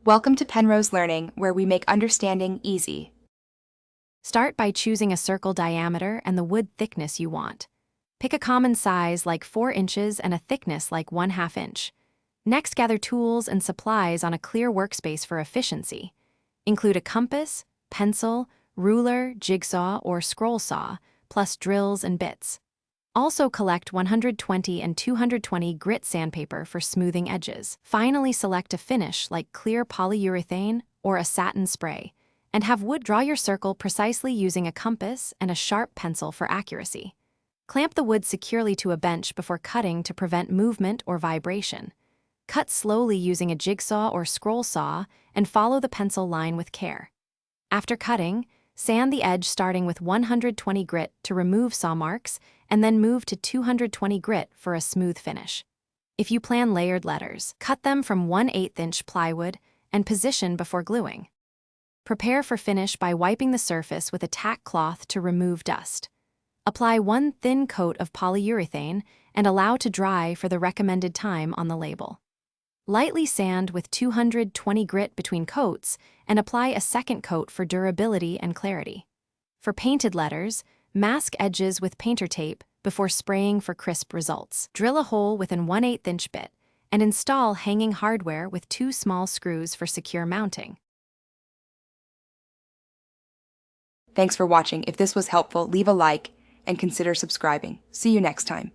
Welcome to Penrose Learning, where we make understanding easy. Start by choosing a circle diameter and the wood thickness you want. Pick a common size like 4 inches and a thickness like 1/2 inch. Next, gather tools and supplies on a clear workspace for efficiency. Include a compass, pencil, ruler, jigsaw, or scroll saw, plus drills and bits. Also collect 120 and 220 grit sandpaper for smoothing edges. Finally, select a finish like clear polyurethane or a satin spray, and have wood draw your circle precisely using a compass and a sharp pencil for accuracy. Clamp the wood securely to a bench before cutting to prevent movement or vibration. Cut slowly using a jigsaw or scroll saw and follow the pencil line with care. After cutting, sand the edge starting with 120 grit to remove saw marks, and then move to 220 grit for a smooth finish. If you plan layered letters, cut them from 1/8 inch plywood and position before gluing. Prepare for finish by wiping the surface with a tack cloth to remove dust. Apply one thin coat of polyurethane and allow to dry for the recommended time on the label. Lightly sand with 220 grit between coats and apply a second coat for durability and clarity. For painted letters, mask edges with painter tape before spraying for crisp results. Drill a hole with an 1/8 inch bit and install hanging hardware with 2 small screws for secure mounting. Thanks for watching. If this was helpful, leave a like and consider subscribing. See you next time.